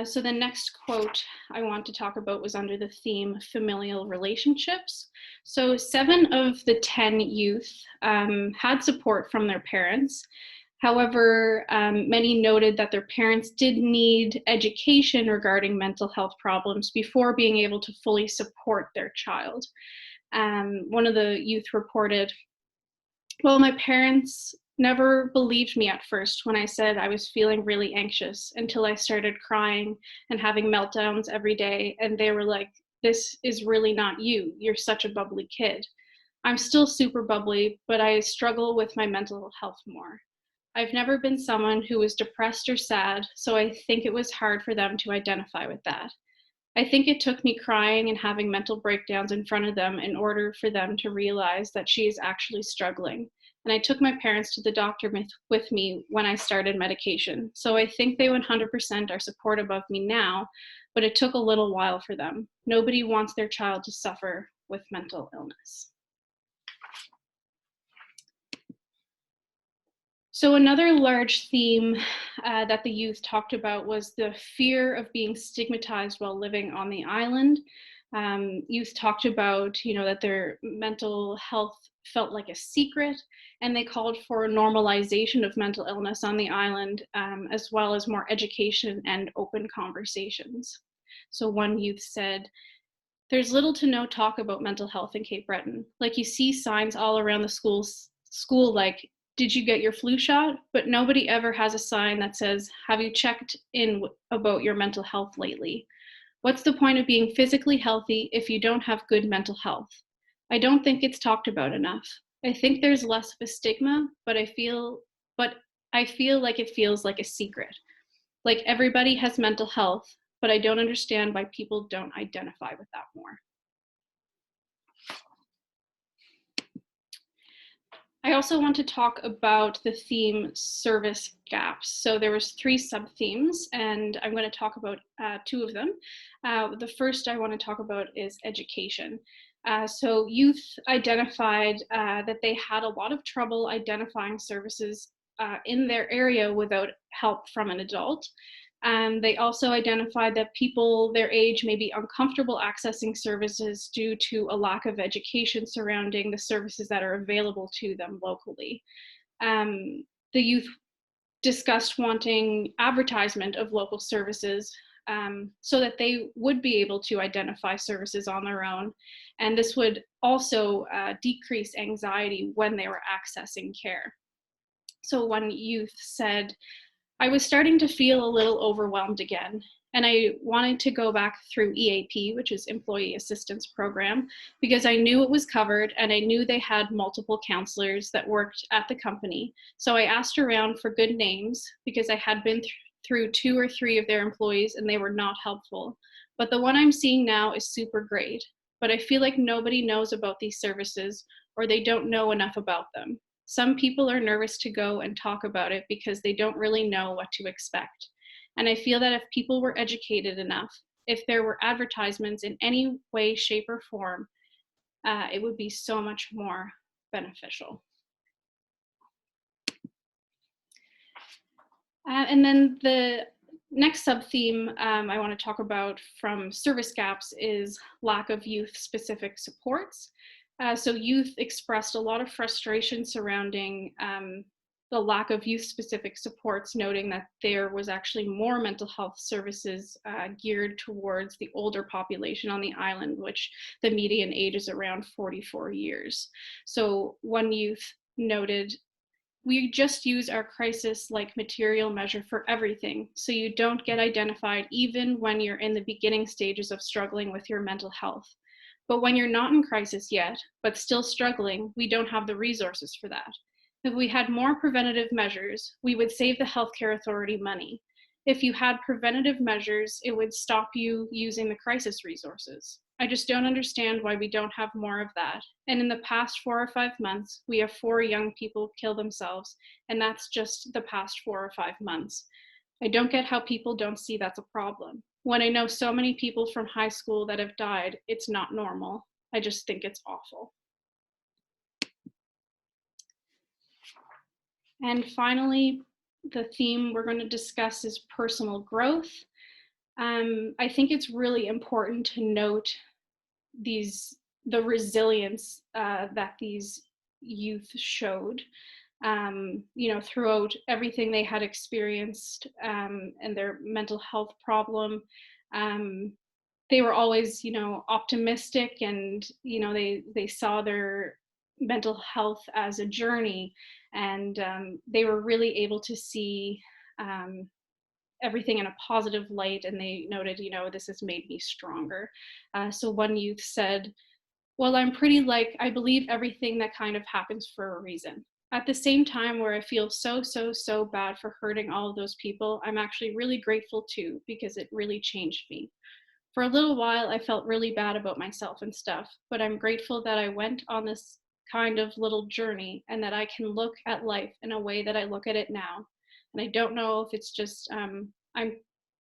So the next quote I want to talk about was under the theme familial relationships. So 7 of the 10 youth had support from their parents. However, many noted that their parents did need education regarding mental health problems before being able to fully support their child. One of the youth reported, "Well, my parents never believed me at first when I said I was feeling really anxious until I started crying and having meltdowns every day. And they were like, 'This is really not you. You're such a bubbly kid.' I'm still super bubbly, but I struggle with my mental health more. I've never been someone who was depressed or sad, so I think it was hard for them to identify with that. I think it took me crying and having mental breakdowns in front of them in order for them to realize that she is actually struggling. And I took my parents to the doctor with me when I started medication. So I think they 100% are supportive of me now, but it took a little while for them. Nobody wants their child to suffer with mental illness." So another large theme that the youth talked about was the fear of being stigmatized while living on the island. Youth talked about, that their mental health felt like a secret, and they called for a normalization of mental illness on the island, as well as more education and open conversations. So one youth said, "There's little to no talk about mental health in Cape Breton. Like, you see signs all around the school like, 'Did you get your flu shot?' But nobody ever has a sign that says, 'Have you checked in about your mental health lately?' What's the point of being physically healthy if you don't have good mental health? I don't think it's talked about enough. I think there's less of a stigma, but I feel like it feels like a secret. Like, everybody has mental health, but I don't understand why people don't identify with that more." I also want to talk about the theme service gaps. So there was 3 sub-themes, and I'm going to talk about 2 of them. The first I want to talk about is education. So youth identified that they had a lot of trouble identifying services in their area without help from an adult. They also identified that people their age may be uncomfortable accessing services due to a lack of education surrounding the services that are available to them locally. The youth discussed wanting advertisement of local services so that they would be able to identify services on their own. And this would also decrease anxiety when they were accessing care. So one youth said, "I was starting to feel a little overwhelmed again, and I wanted to go back through EAP, which is Employee Assistance Program, because I knew it was covered and I knew they had multiple counselors that worked at the company. So I asked around for good names because I had been through 2 or 3 of their employees and they were not helpful. But the one I'm seeing now is super great. But I feel like nobody knows about these services or they don't know enough about them. Some people are nervous to go and talk about it because they don't really know what to expect. And I feel that if people were educated enough, if there were advertisements in any way, shape, or form, it would be so much more beneficial." And then the next sub-theme I want to talk about from service gaps is lack of youth-specific supports. So youth expressed a lot of frustration surrounding the lack of youth-specific supports, noting that there was actually more mental health services geared towards the older population on the island, which the median age is around 44 years. So one youth noted, "We just use our crisis-like material measure for everything, so you don't get identified even when you're in the beginning stages of struggling with your mental health. But when you're not in crisis yet, but still struggling, we don't have the resources for that. If we had more preventative measures, we would save the healthcare authority money. If you had preventative measures, it would stop you using the crisis resources. I just don't understand why we don't have more of that. And in the past 4 or 5 months, we have 4 young people kill themselves, and that's just the past 4 or 5 months. I don't get how people don't see that's a problem. When I know so many people from high school that have died, it's not normal. I just think it's awful." And finally, the theme we're going to discuss is personal growth. I think it's really important to note the resilience that these youth showed, throughout everything they had experienced, and their mental health problem. They were always, optimistic, and, they saw their mental health as a journey, and they were really able to see everything in a positive light, and they noted, this has made me stronger. So one youth said, well, I believe everything that kind of happens for a reason. At the same time, where I feel so bad for hurting all of those people, I'm actually really grateful too, because it really changed me. For a little while, I felt really bad about myself and stuff, but I'm grateful that I went on this kind of little journey, and that I can look at life in a way that I look at it now. And I don't know if it's just, I'm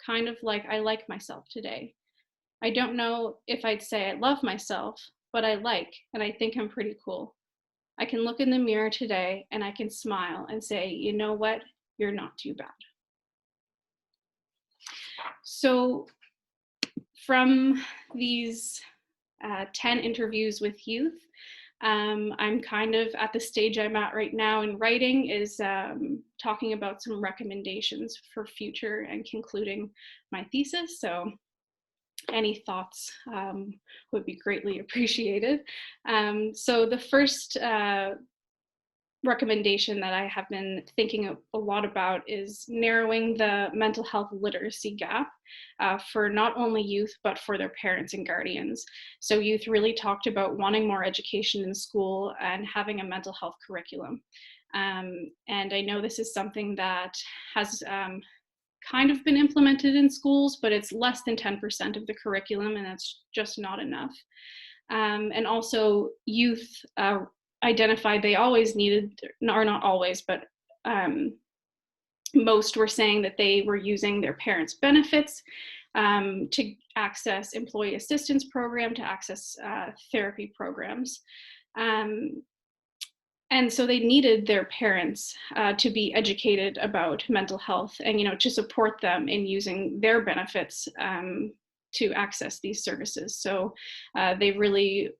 kind of like, I like myself today. I don't know if I'd say I love myself, but I like, and I think I'm pretty cool. I can look in the mirror today and I can smile and say, you know what, you're not too bad. So from these 10 interviews with youth, I'm kind of at the stage I'm at right now in writing is talking about some recommendations for future and concluding my thesis. So any thoughts would be greatly appreciated. So the first recommendation that I have been thinking a lot about is narrowing the mental health literacy gap for not only youth, but for their parents and guardians. So youth really talked about wanting more education in school and having a mental health curriculum. And I know this is something that has kind of been implemented in schools, but it's less than 10% of the curriculum, and that's just not enough. And also youth identified they always needed, or not always, but most were saying that they were using their parents' benefits to access employee assistance program, to access therapy programs. And so they needed their parents to be educated about mental health and, to support them in using their benefits to access these services. So they really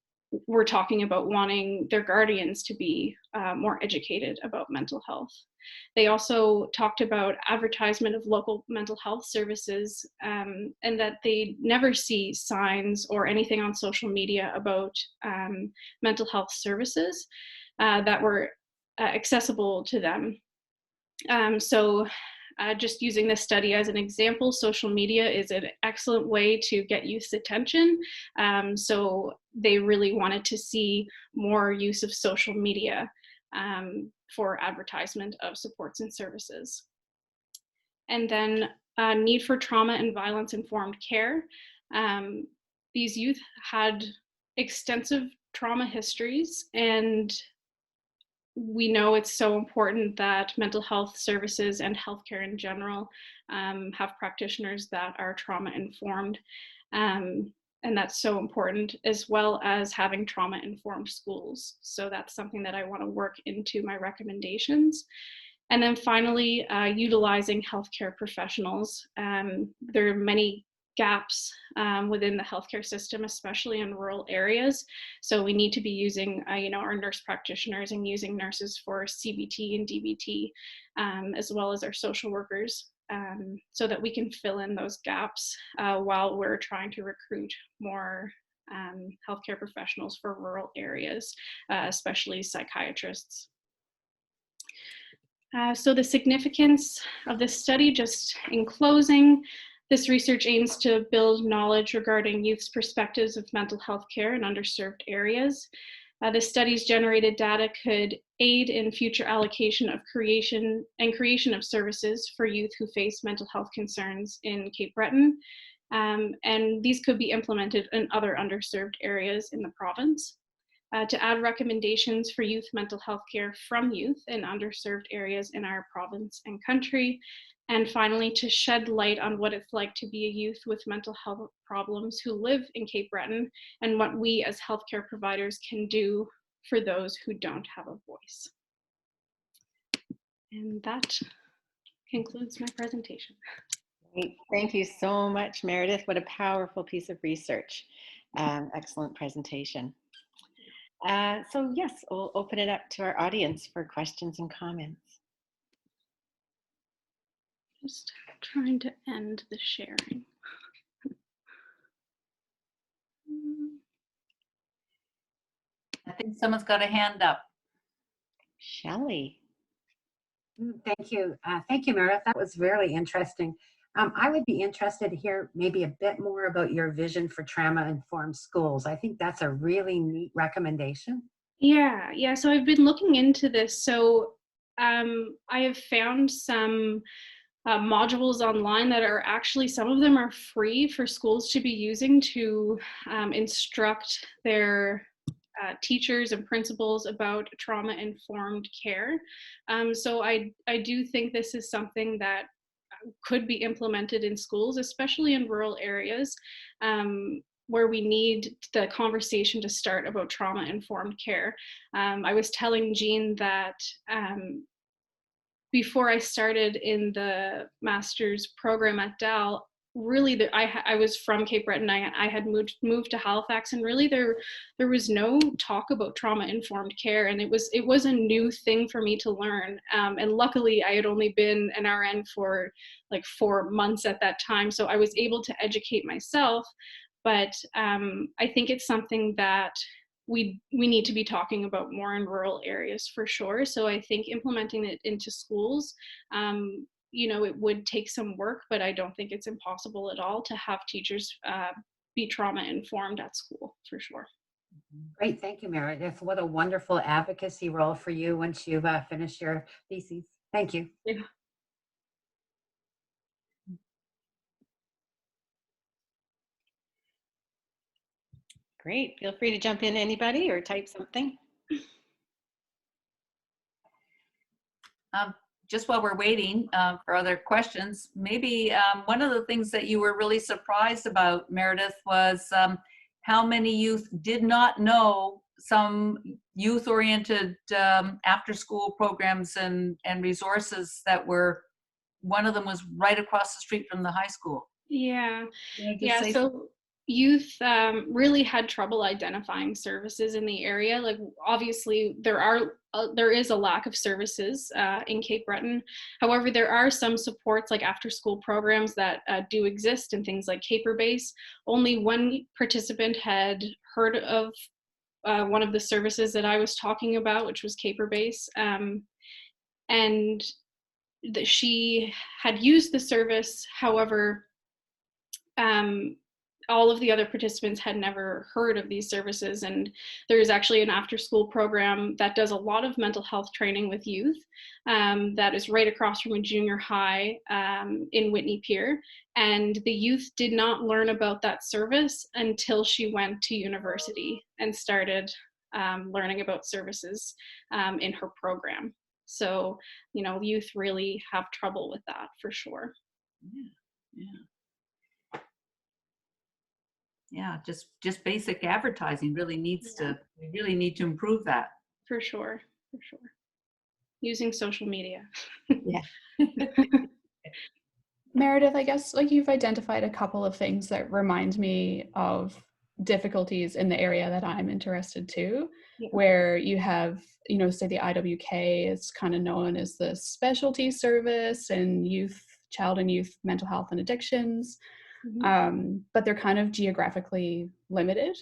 were talking about wanting their guardians to be more educated about mental health. They also talked about advertisement of local mental health services, and that they never see signs or anything on social media about mental health services that were accessible to them. So just using this study as an example, social media is an excellent way to get youth's attention. So they really wanted to see more use of social media for advertisement of supports and services. And then need for trauma and violence informed care. These youth had extensive trauma histories, and we know it's so important that mental health services and healthcare in general have practitioners that are trauma informed. And that's so important, as well as having trauma informed schools. So that's something that I want to work into my recommendations. And then finally, utilizing healthcare professionals. There are many gaps within the healthcare system, especially in rural areas. So we need to be using, our nurse practitioners and using nurses for CBT and DBT, as well as our social workers, so that we can fill in those gaps while we're trying to recruit more healthcare professionals for rural areas, especially psychiatrists. So the significance of this study, just in closing, this research aims to build knowledge regarding youth's perspectives of mental health care in underserved areas. The study's generated data could aid in future allocation of creation of services for youth who face mental health concerns in Cape Breton. And these could be implemented in other underserved areas in the province. To add recommendations for youth mental health care from youth in underserved areas in our province and country. And finally, to shed light on what it's like to be a youth with mental health problems who live in Cape Breton, and what we as healthcare providers can do for those who don't have a voice. And that concludes my presentation. Great. Thank you so much, Meredith. What a powerful piece of research. Excellent presentation. So yes, we'll open it up to our audience for questions and comments. Just trying to end the sharing. I think someone's got a hand up. Shelley. Thank you. Thank you, Meredith. That was very interesting. I would be interested to hear maybe a bit more about your vision for trauma-informed schools. I think that's a really neat recommendation. Yeah. So I've been looking into this. So I have found some modules online that are actually, some of them are free for schools to be using to instruct their teachers and principals about trauma-informed care. So I do think this is something that could be implemented in schools, especially in rural areas, where we need the conversation to start about trauma-informed care. I was telling Jean that before I started in the master's program at Dal, really I was from Cape Breton. I had moved to Halifax, and really there was no talk about trauma-informed care, and it was a new thing for me to learn. And luckily I had only been an RN for like 4 months at that time, so I was able to educate myself. But I think it's something that we need to be talking about more in rural areas for sure. So I think implementing it into schools, it would take some work, but I don't think it's impossible at all to have teachers be trauma informed at school for sure. Great, thank you, Meredith. What a wonderful advocacy role for you once you've finished your thesis. Thank you. Yeah. Great. Feel free to jump in, anybody, or type something. Just while we're waiting for other questions, maybe one of the things that you were really surprised about, Meredith, was how many youth did not know some youth-oriented after-school programs and resources that were, one of them was right across the street from the high school. Yeah. So youth really had trouble identifying services in the area. Like obviously there is a lack of services in Cape Breton. However, there are some supports like after school programs that do exist, and things like Caper Base. Only one participant had heard of one of the services that I was talking about, which was Caper Base. And she had used the service. However, all of the other participants had never heard of these services. And there is actually an after school program that does a lot of mental health training with youth that is right across from a junior high in Whitney Pier. And the youth did not learn about that service until she went to university and started learning about services in her program. So, youth really have trouble with that for sure. Yeah, just basic advertising really needs to, we really need to improve that. For sure. Using social media. Yeah. Meredith, I guess like you've identified a couple of things that remind me of difficulties in the area that I'm interested to, where you have, say the IWK is kind of known as the specialty service and child and youth mental health and addictions. But they're kind of geographically limited.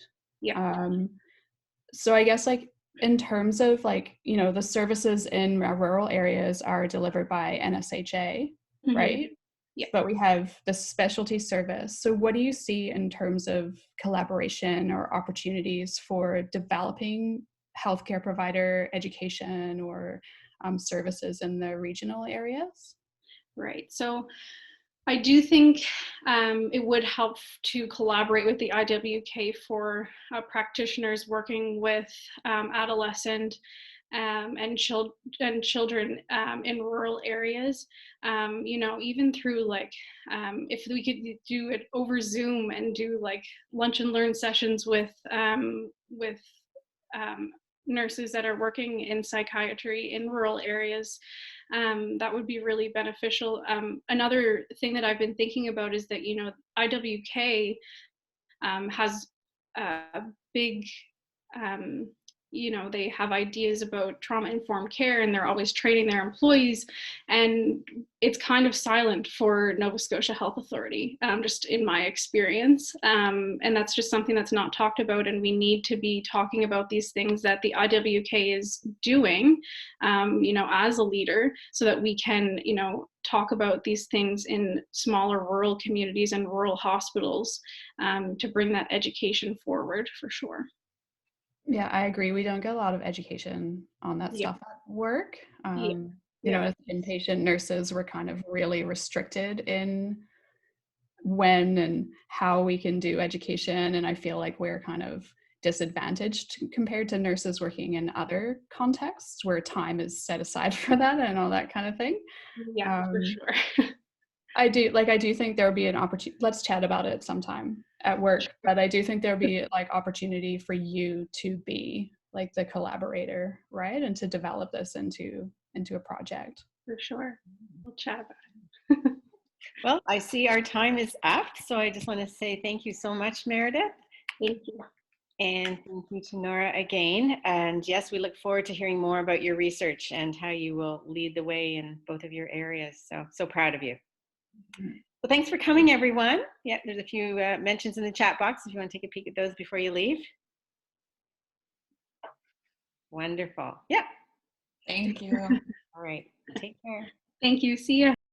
So I guess like in terms of like, the services in rural areas are delivered by NSHA, right? Yeah. But we have the specialty service. So what do you see in terms of collaboration or opportunities for developing healthcare provider education or services in the regional areas? Right. So I do think it would help to collaborate with the IWK for practitioners working with adolescent and children in rural areas. Even through like, if we could do it over Zoom and do like lunch and learn sessions with nurses that are working in psychiatry in rural areas. that would be really beneficial. Another thing that I've been thinking about is that, IWK has a big, they have ideas about trauma-informed care, and they're always training their employees, and it's kind of silent for Nova Scotia Health Authority, just in my experience. And that's just something that's not talked about, and we need to be talking about these things that the IWK is doing, as a leader, so that we can, talk about these things in smaller rural communities and rural hospitals, to bring that education forward, for sure. Yeah, I agree. We don't get a lot of education on that stuff at work. As inpatient nurses, we're kind of really restricted in when and how we can do education. And I feel like we're kind of disadvantaged compared to nurses working in other contexts where time is set aside for that and all that kind of thing. Yeah, for sure. I do think there would be an opportunity. Let's chat about it sometime at work. But I do think there'll be like opportunity for you to be like the collaborator, right? And to develop this into a project. For sure. We'll chat about it. Well, I see our time is up. So I just want to say thank you so much, Maeredith. Thank you. And thank you to Nora again. And yes, we look forward to hearing more about your research and how you will lead the way in both of your areas. So proud of you. Well, thanks for coming, everyone. Yeah, there's a few mentions in the chat box if you want to take a peek at those before you leave. Wonderful. Yeah. Thank you. All right. Take care. Thank you. See ya.